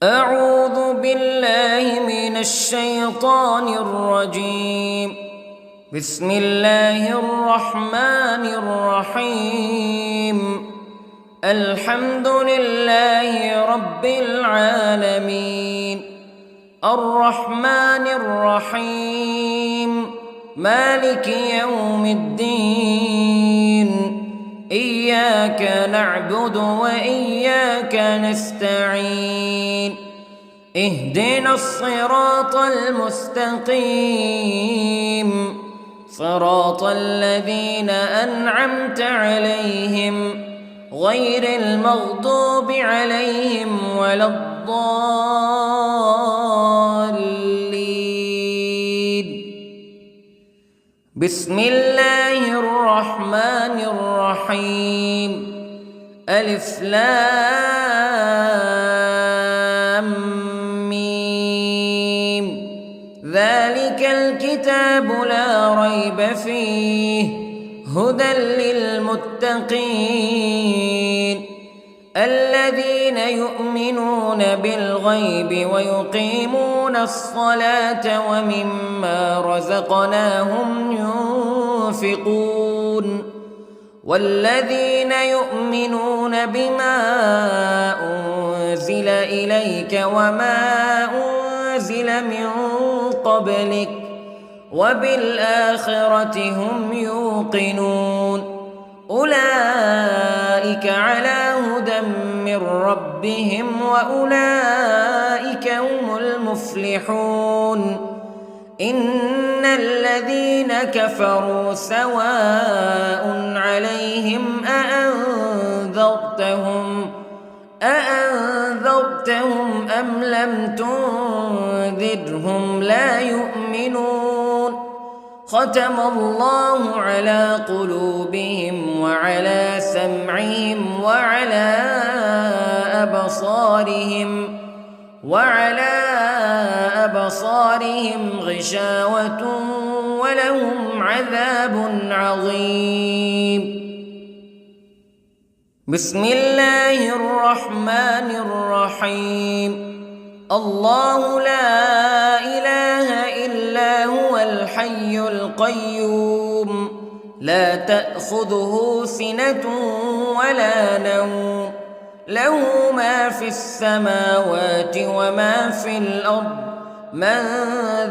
أعوذ بالله من الشيطان الرجيم. بسم الله الرحمن الرحيم. الحمد لله رب العالمين، الرحمن الرحيم، مالك يوم الدين. إياك نعبد وإياك نستعين. اهدنا الصراط المستقيم، صراط الذين أنعمت عليهم غير المغضوب عليهم ولا الضالين. بسم الله الرحمن الرحيم. ألف لام ميم. ذلك الكتاب لا ريب فيه هدى للمتقين الذين يؤمنون بالغيب ويقيمون الصلاة ومما رزقناهم ينفقون والذين يؤمنون بما أنزل إليك وما أنزل من قبلك وبالآخرة هم يوقنون. أولئك على هدى من ربهم وأولئك هم المفلحون. إن الذين كفروا سواء عليهم أأنذرتهم أم لم تنذرهم لا يؤمنون. ختم الله على قلوبهم وعلى سمعهم وعلى أبصارهم غشاوة ولهم عذاب عظيم. بسم الله الرحمن الرحيم. الله لا إله إلا هو الحي القيوم لا تأخذه سنة ولا نوم له ما في السماوات وما في الأرض. من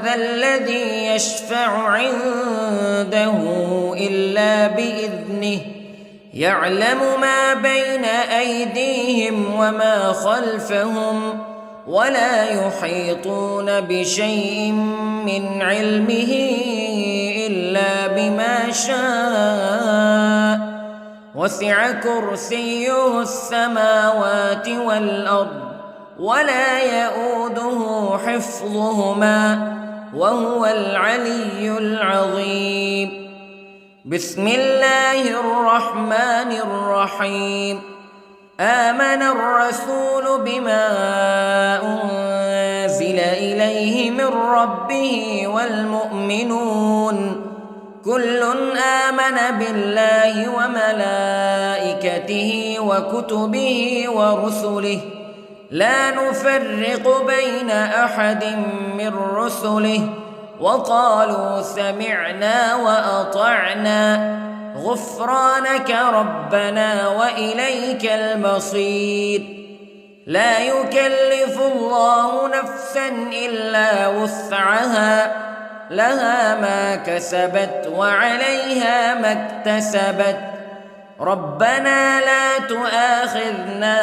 ذا الذي يشفع عنده إلا بإذنه يعلم ما بين أيديهم وما خلفهم ولا يحيطون بشيء من علمه إلا بما شاء. وسع كرسيه السماوات والأرض ولا يؤوده حفظهما وهو العلي العظيم. بسم الله الرحمن الرحيم. آمن الرسول بما أنزل إليه من ربه والمؤمنون كل آمن بالله وملائكته وكتبه ورسله لا نفرق بين أحد من رسله وقالوا سمعنا وأطعنا غفرانك ربنا وإليك المصير. لا يكلف الله نفسا إلا وسعها لها ما كسبت وعليها ما اكتسبت. ربنا لا تؤاخذنا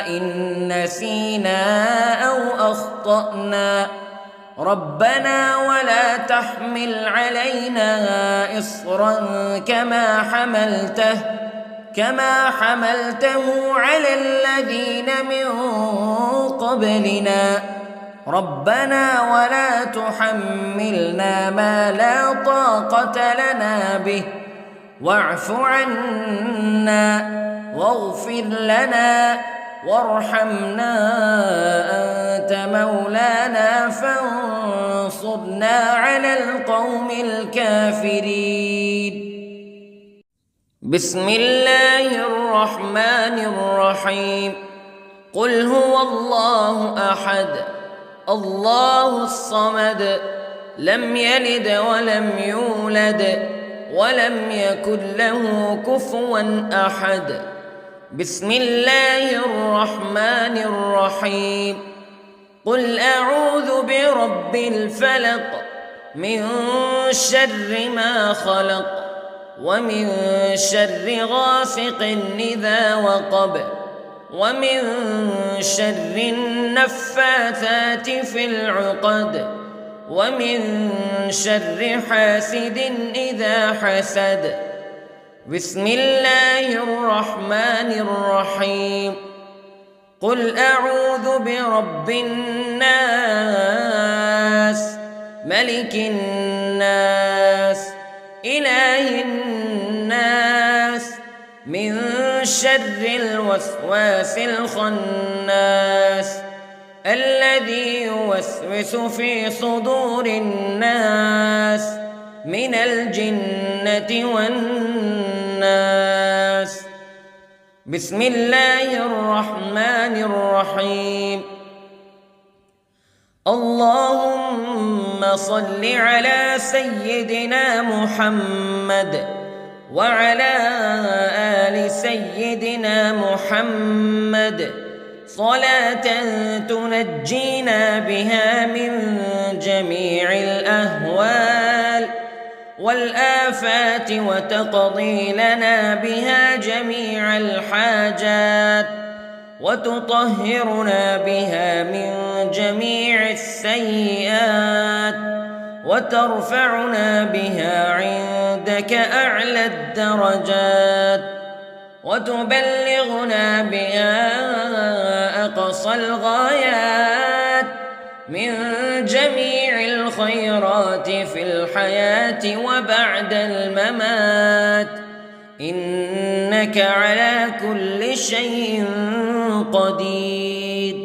إن نسينا أو أخطأنا ربنا ولا تحمل علينا إصرا كما حملته على الذين من قبلنا ربنا ولا تحملنا ما لا طاقة لنا به واعف عنا واغفر لنا وارحمنا أنت مولانا فانصرنا على القوم الكافرين. بسم الله الرحمن الرحيم. قل هو الله أحد الله الصمد لم يلد ولم يولد ولم يكن له كفوا أحد. بسم الله الرحمن الرحيم. قل أعوذ برب الفلق من شر ما خلق ومن شر غاسق إذا وقب ومن شر النفاثات في العقد ومن شر حاسد إذا حسد. بسم الله الرحمن الرحيم. قل أعوذ برب الناس ملك الناس إله الناس من شر الوسواس الخناس الذي يوسوس في صدور الناس من الجنة والناس. بسم الله الرحمن الرحيم. اللهم صل على سيدنا محمد وعلى آل سيدنا محمد صلاة تنجينا بها من جميع الأهوال والآفات وتقضي لنا بها جميع الحاجات وتطهرنا بها من جميع السيئات وترفعنا بها عندك أعلى الدرجات وتبلغنا بها أقصى الغايات من جميع الخيرات في الحياة وبعد الممات إنك على كل شيء قدير.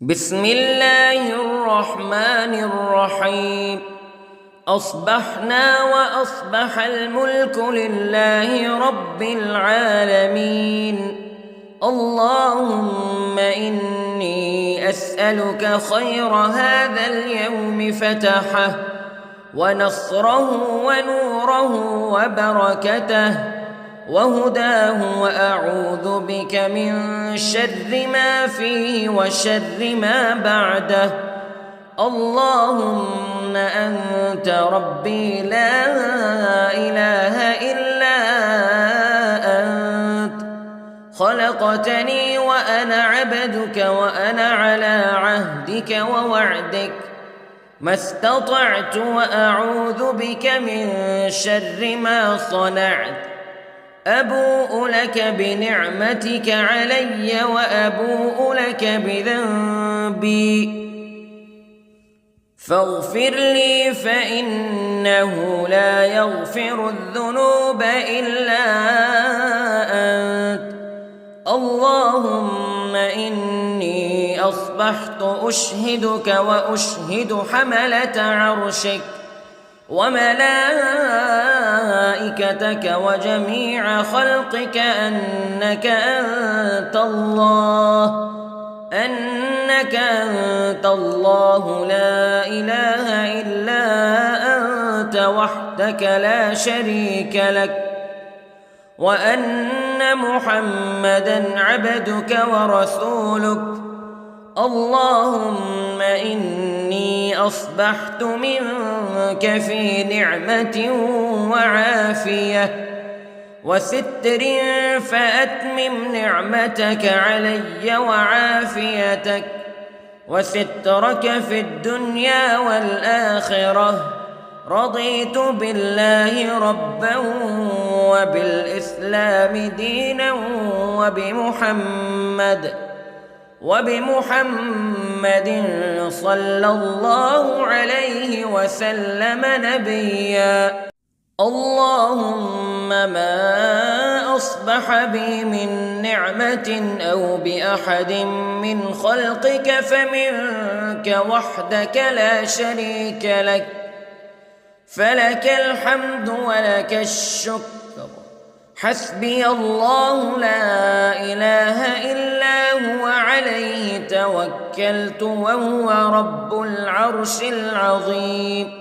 بسم الله الرحمن الرحيم. أصبحنا وأصبح الملك لله رب العالمين. اللهم إني أسألك خير هذا اليوم فتحه ونصره ونوره وبركته وهداه وأعوذ بك من شر ما فيه وشر ما بعده. اللهم أنت ربي لا إله إلا أنت خلقتني وأنا عبدك وأنا على عهدك ووعدك ما استطعت وأعوذ بك من شر ما صنعت. أبوء لك بنعمتك علي وأبوء لك بذنبي فاغفر لي فإنه لا يغفر الذنوب إلا أنت. اللهم إني أصبحت أشهدك وأشهد حملة عرشك وملائكتك وجميع خلقك أنك أنت الله لا إله إلا أنت وحدك لا شريك لك وأن محمدًا عبدك ورسولك. اللهم إني أصبحت منك في نعمة وعافية وستر فأتمم نعمتك علي وعافيتك وسترك في الدنيا والآخرة. رضيت بالله ربا وبالإسلام دينا وبمحمد صلى الله عليه وسلم نبيا. اللهم ما أصبح بي من نعمة أو بأحد من خلقك فمنك وحدك لا شريك لك فلك الحمد ولك الشكر حسبي الله لا إله إلا هو عليه توكلت وهو رب العرش العظيم.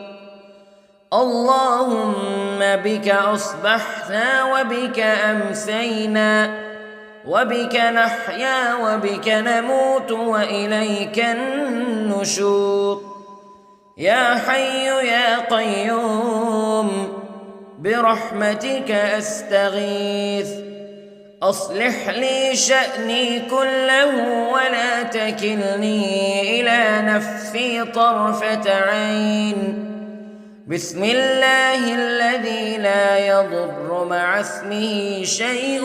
اللهم بك أصبحنا وبك أمسينا وبك نحيا وبك نموت وإليك النشور. يا حي يا قيوم برحمتك أستغيث، أصلح لي شأني كله ولا تكلني إلى نفسي طرفة عين. بسم الله الذي لا يضر مع اسمه شيء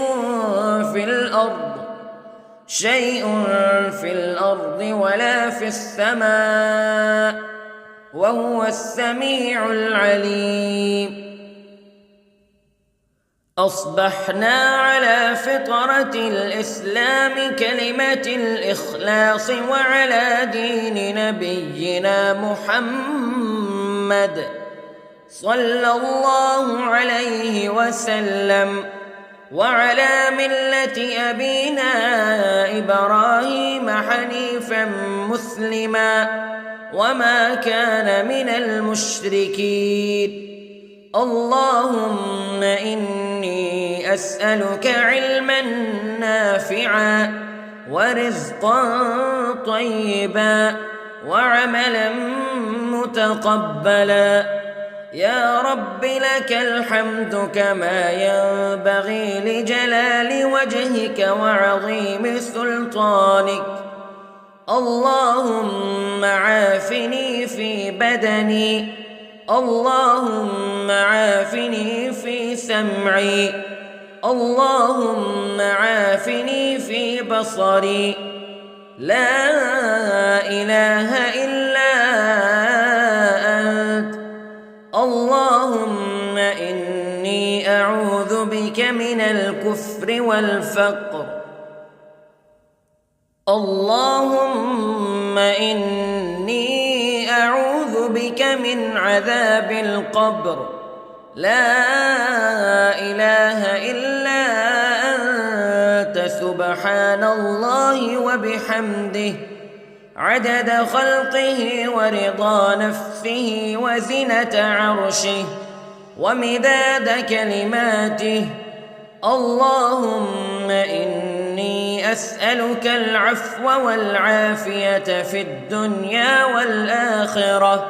في الأرض ولا في السماء وهو السميع العليم. أصبحنا على فطرة الإسلام كلمة الإخلاص وعلى دين نبينا محمد صلى الله عليه وسلم وعلى ملة أبينا إبراهيم حنيفا مسلما وما كان من المشركين. اللهم إني أسألك علما نافعا ورزقا طيبا وعملا متقبلا. يا رب لك الحمد كما ينبغي لجلال وجهك وعظيم سلطانك. اللهم عافني في بدني، اللهم عافني في سمعي، اللهم عافني في بصري. لا إله إلا أنت. اللهم إني أعوذ بك من الكفر والفقر. اللهم إني أعوذ بك من عذاب القبر. لا إله إلا أنت سبحان الله وبحمده عدد خلقه ورضا نفسه وزنة عرشه ومداد كلماته. اللهم إني أسألك العفو والعافية في الدنيا والآخرة.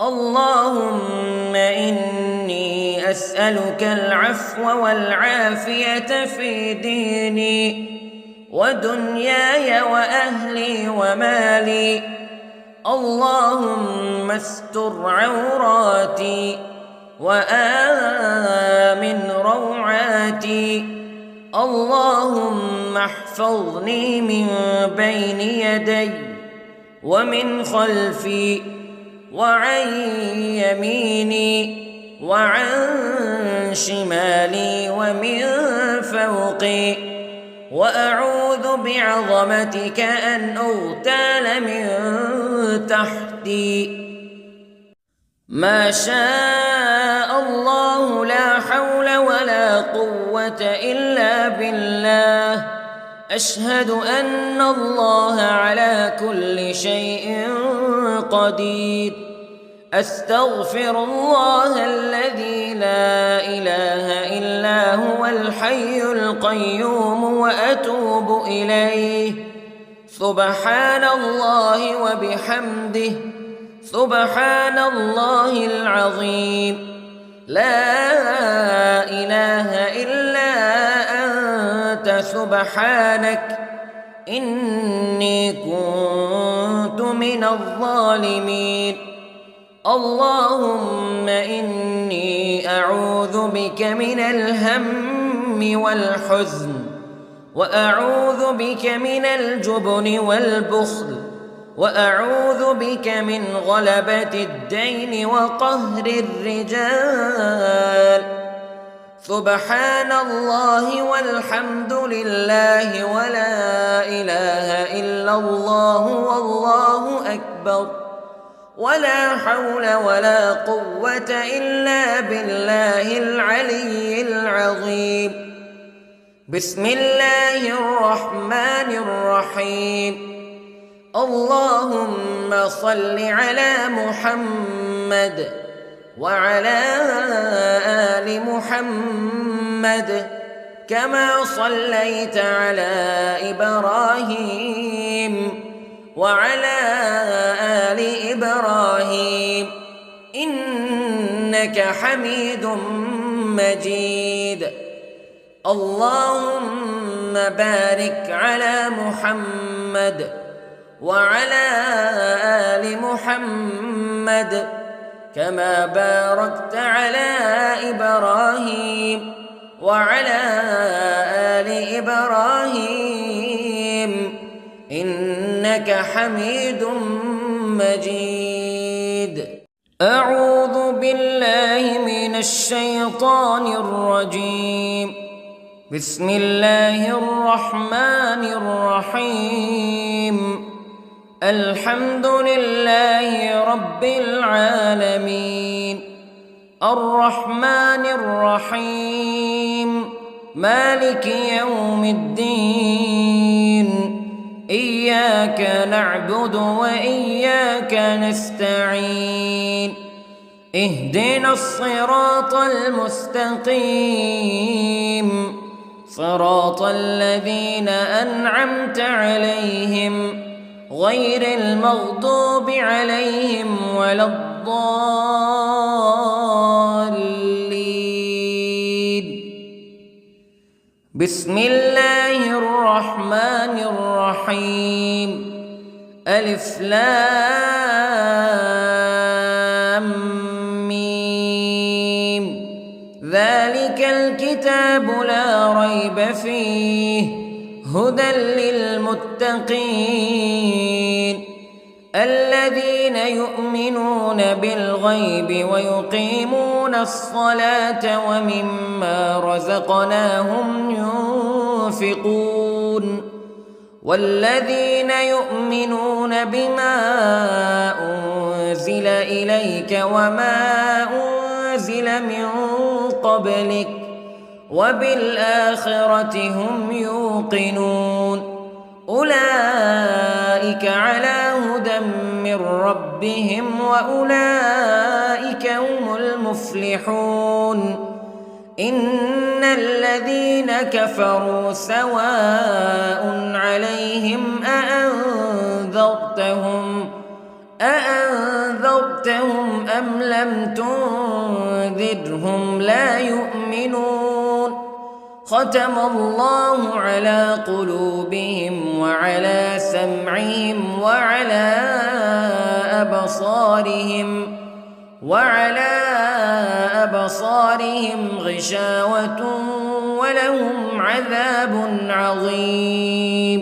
اللهم إني أسألك العفو والعافية في ديني ودنياي وأهلي ومالي. اللهم استر عوراتي وآمن روعاتي. اللهم احفظني من بين يدي ومن خلفي وعن يميني وعن شمالي ومن فوقي، وأعوذ بعظمتك أن أغتال من تحتي. ما شاء الله لا حول ولا قوة إلا بالله. أشهد أن الله على كل شيء قدير. أستغفر الله الذي لا إله إلا هو الحي القيوم وأتوب إليه. سبحان الله وبحمده سبحان الله العظيم. لا إله إلا أنت سبحانك إني كنت من الظالمين. اللهم إني أعوذ بك من الهم والحزن، وأعوذ بك من الجبن والبخل، وأعوذ بك من غلبة الدين وقهر الرجال. سبحان الله والحمد لله ولا إله إلا الله والله أكبر. ولا حول ولا قوة إلا بالله العلي العظيم. بسم الله الرحمن الرحيم. اللهم صل على محمد وعلى آل محمد كما صليت على إبراهيم وعلى آل إبراهيم إنك حميد مجيد. اللهم بارك على محمد وعلى آل محمد كما باركت على إبراهيم وعلى آل إبراهيم إنك حميد مجيد. أعوذ بالله من الشيطان الرجيم. بسم الله الرحمن الرحيم. الحمد لله رب العالمين الرحمن الرحيم مالك يوم الدين إياك نعبد وإياك نستعين اهدنا الصراط المستقيم صراط الذين أنعمت عليهم غير المغضوب عليهم ولا الضالين. بسم الله الرحمن الرحيم. ألف لام ميم ذلك الكتاب لا ريب فيه هدى للمتقين الذين يؤمنون بالغيب ويقيمون الصلاة ومما رزقناهم ينفقون والذين يؤمنون بما أنزل إليك وما أنزل من قبلك وبالآخرة هم يوقنون أولئك على هدى من ربهم وأولئك هم المفلحون. إن الذين كفروا سواء عليهم أأنذرتهم أم لم تنذرهم لا يؤمنون. ختم الله على قلوبهم وعلى سمعهم وعلى أبصارهم غشاوة ولهم عذاب عظيم.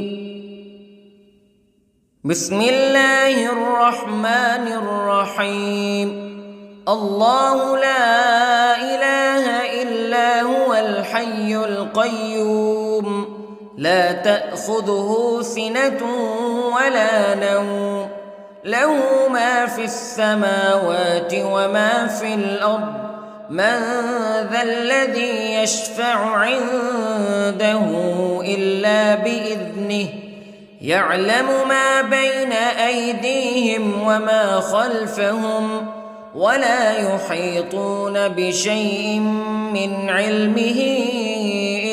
بسم الله الرحمن الرحيم. الله لا إله إلا هو الحي القيوم لا تأخذه سنة ولا نوم له ما في السماوات وما في الأرض من ذا الذي يشفع عنده إلا بإذنه يعلم ما بين أيديهم وما خلفهم ولا يحيطون بشيء من علمه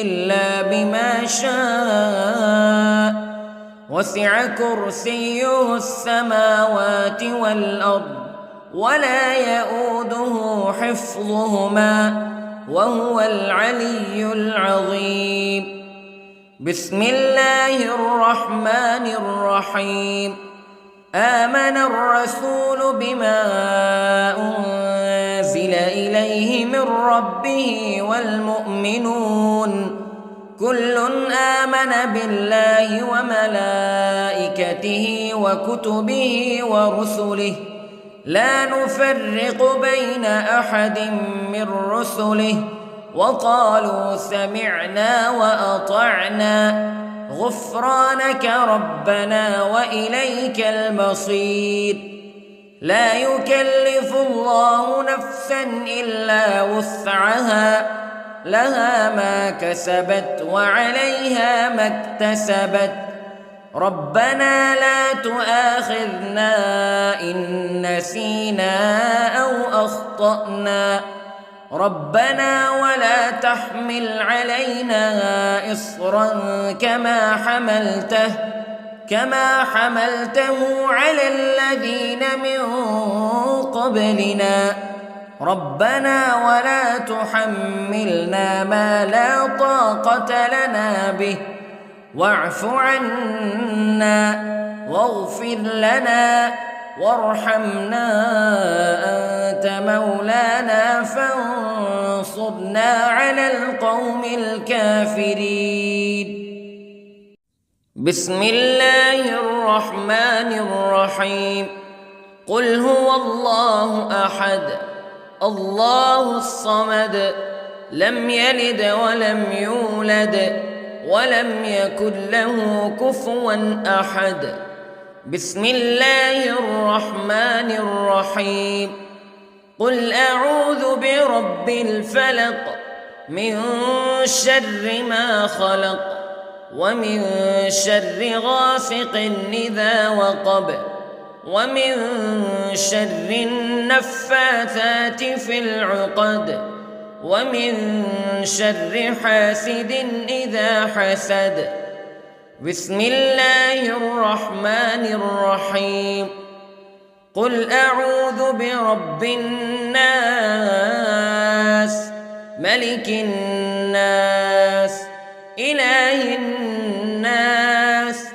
إلا بما شاء وسع كرسيه السماوات والأرض ولا يؤوده حفظهما وهو العلي العظيم. بسم الله الرحمن الرحيم. آمن الرسول بما أنزل إليه من ربه والمؤمنون كل آمن بالله وملائكته وكتبه ورسله لا نفرق بين أحد من رسله وقالوا سمعنا وأطعنا غفرانك ربنا وإليك المصير. لا يكلف الله نفسا إلا وسعها لها ما كسبت وعليها ما اكتسبت ربنا لا تؤاخذنا إن نسينا أو أخطأنا ربنا ولا تحمل علينا إصرا كما حملته على الذين من قبلنا ربنا ولا تحملنا ما لا طاقة لنا به واعف عنا واغفر لنا وارحمنا أنت مولانا فانصرنا على القوم الكافرين. بسم الله الرحمن الرحيم. قل هو الله أحد الله الصمد لم يلد ولم يولد ولم يكن له كفوا أحد. بسم الله الرحمن الرحيم. قل أعوذ برب الفلق من شر ما خلق ومن شر غاسق إذا وقب ومن شر النفاثات في العقد ومن شر حاسد إذا حسد. بسم الله الرحمن الرحيم. قل أعوذ برب الناس ملك الناس إله الناس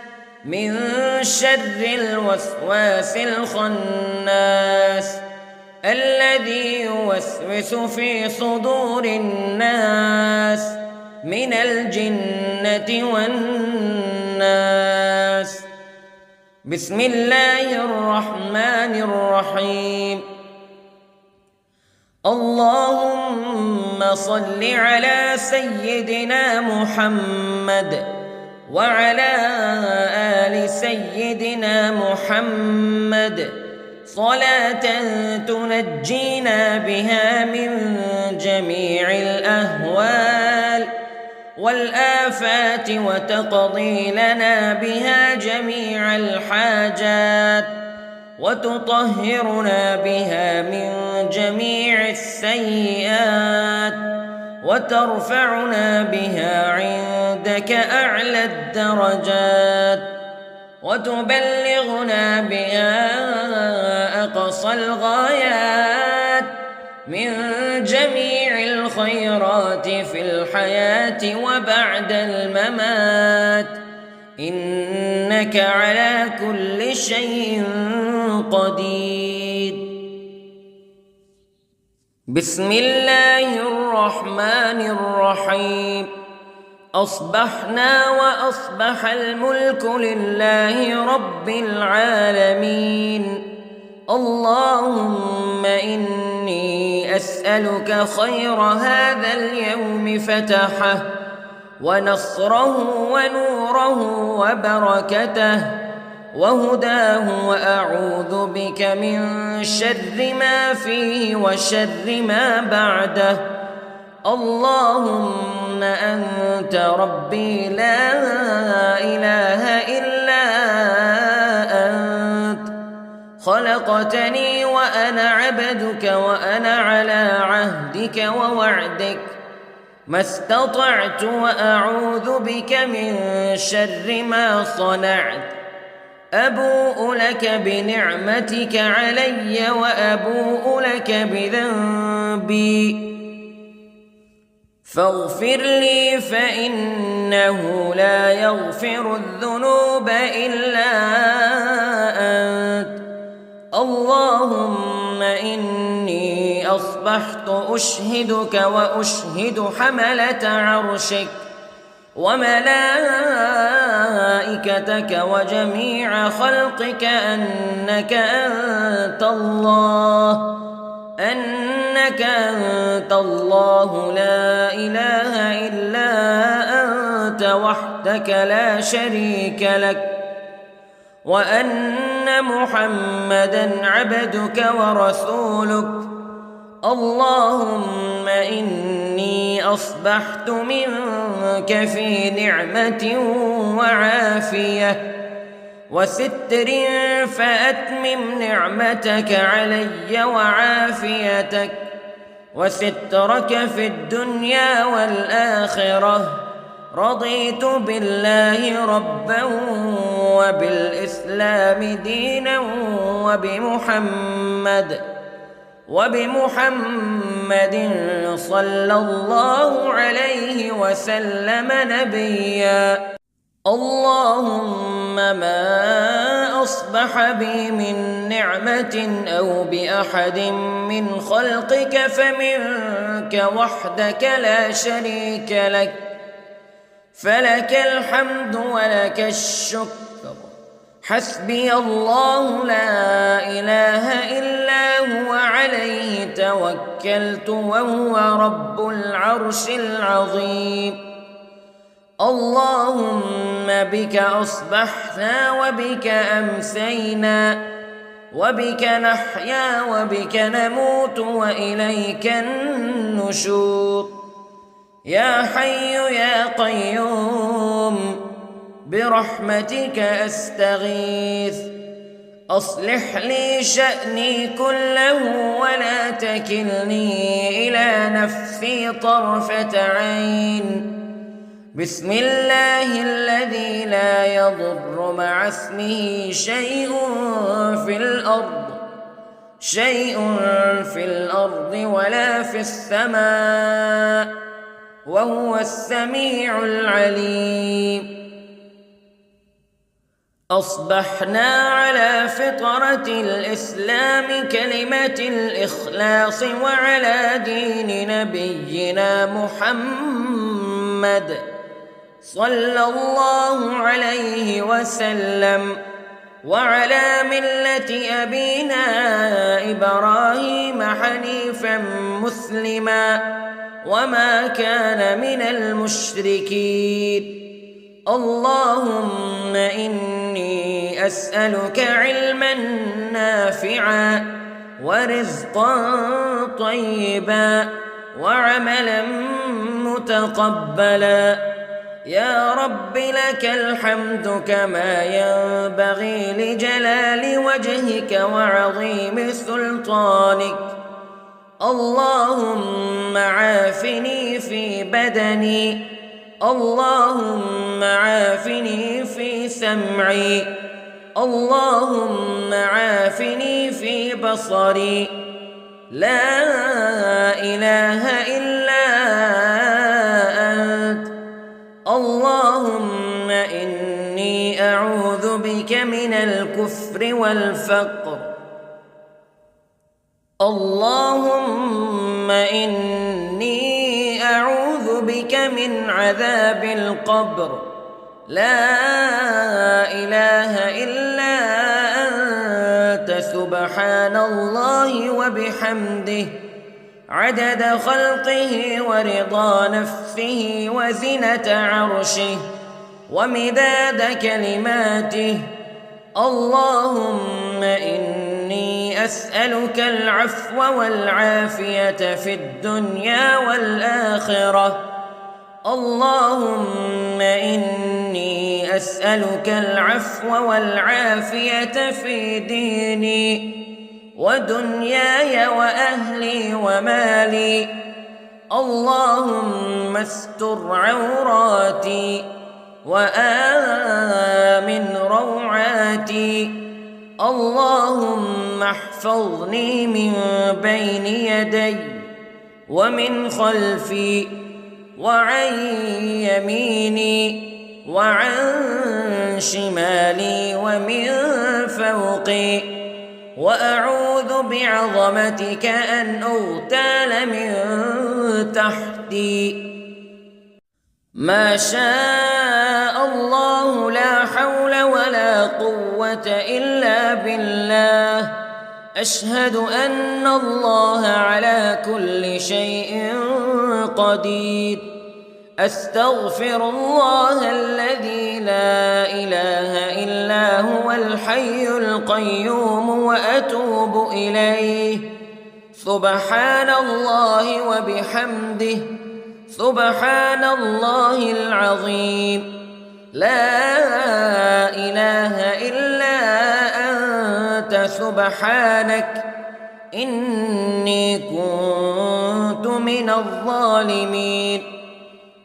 من شر الوسواس الخناس الذي يوسوس في صدور الناس من الجنة والناس. بسم الله الرحمن الرحيم. اللهم صل على سيدنا محمد وعلى آل سيدنا محمد صلاة تنجينا بها من جميع الأهوال والآفات وتقضي لنا بها جميع الحاجات وتطهرنا بها من جميع السيئات وترفعنا بها عندك أعلى الدرجات وتبلغنا بها أقصى الغايات من جميع الخيرات في الحياة وبعد الممات إنك على كل شيء قدير. بسم الله الرحمن الرحيم. أصبحنا وأصبح الملك لله رب العالمين. اللهم إني أسألك خير هذا اليوم فتحه ونصره ونوره وبركته وهداه وأعوذ بك من شر ما فيه وشر ما بعده. اللهم أنت ربي لا إله إلا أنت خلقتني وأنا عبدك وأنا على عهدك ووعدك ما استطعت وأعوذ بك من شر ما صنعت. أبوء لك بنعمتك علي وأبوء لك بذنبي فاغفر لي فإنه لا يغفر الذنوب إلا أنت. اللهم إني أصبحت أشهدك وأشهد حملة عرشك وملائكتك وجميع خلقك أنك أنت الله لا إله إلا أنت وحدك لا شريك لك وأن أن محمدًا عبدك ورسولك. اللهم إني أصبحت منك في نعمة وعافية وستر، فأتمم نعمتك علي وعافيتك وسترك في الدنيا والآخرة. رضيت بالله ربا وبالإسلام دينا وبمحمد صلى الله عليه وسلم نبيا. اللهم ما أصبح بي من نعمة أو بأحد من خلقك فمنك وحدك لا شريك لك، فلك الحمد ولك الشكر. حسبي الله لا إله إلا هو، عليه توكلت وهو رب العرش العظيم. اللهم بك أصبحنا وبك أمسينا وبك نحيا وبك نموت وإليك النشور. يا حي يا قيوم برحمتك أستغيث، أصلح لي شأني كله ولا تكلني إلى نفسي طرفة عين. بسم الله الذي لا يضر مع اسمه شيء في الأرض ولا في السماء، وهو السميع العليم. أصبحنا على فطرة الإسلام كلمة الإخلاص وعلى دين نبينا محمد صلى الله عليه وسلم، وعلى ملة أبينا إبراهيم حنيفا مسلما وما كان من المشركين. اللهم إني أسألك علما نافعا ورزقا طيبا وعملا متقبلا. يا رب لك الحمد كما ينبغي لجلال وجهك وعظيم سلطانك. اللهم عافني في بدني، اللهم عافني في سمعي، اللهم عافني في بصري. لا إله إلا أنت. اللهم إني أعوذ بك من الكفر والفقر. اللهم إني أعوذ بك من عذاب القبر. لا إله إلا أنت، سبحان الله وبحمده، عدد خلقه ورضا نفسه وزنة عرشه ومداد كلماته. اللهم إني أسألك العفو والعافية في الدنيا والآخرة. اللهم إني أسألك العفو والعافية في ديني ودنياي وأهلي ومالي. اللهم استر عوراتي وآمن روعاتي. اللهم احفظني من بين يدي ومن خلفي وعن يميني وعن شمالي ومن فوقي، وأعوذ بعظمتك أن أغتال من تحتي. ما شاء الله لا حول ولا قوة إلا بالله. أشهد أن الله على كل شيء قدير. أستغفر الله الذي لا إله إلا هو الحي القيوم وأتوب إليه. سبحان الله وبحمده، سبحان الله العظيم. لا إله إلا أنت سبحانك إني كنت من الظالمين.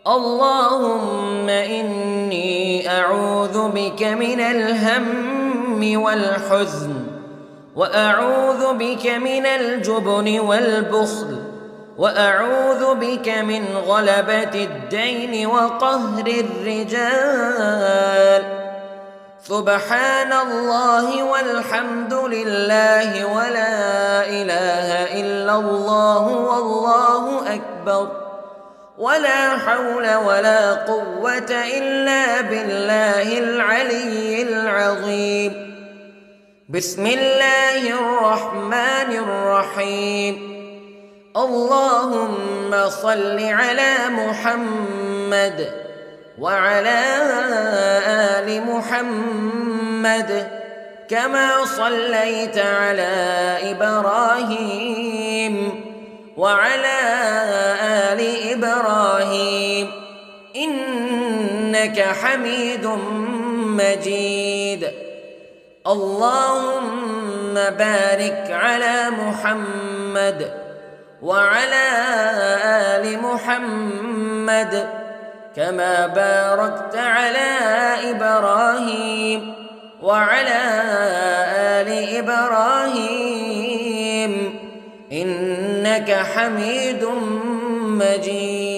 اللهم إني أعوذ بك من الهم والحزن، وأعوذ بك من الجبن والبخل، وأعوذ بك من غلبة الدين وقهر الرجال. سبحان الله والحمد لله ولا إله إلا الله والله أكبر، ولا حول ولا قوة إلا بالله العلي العظيم. بسم الله الرحمن الرحيم. اللهم صل على محمد وعلى آل محمد كما صليت على إبراهيم وعلى آل إبراهيم إنك حميد مجيد. اللهم بارك على محمد وعلى آل محمد كما باركت على إبراهيم وعلى آل إبراهيم إنك حميد مجيد.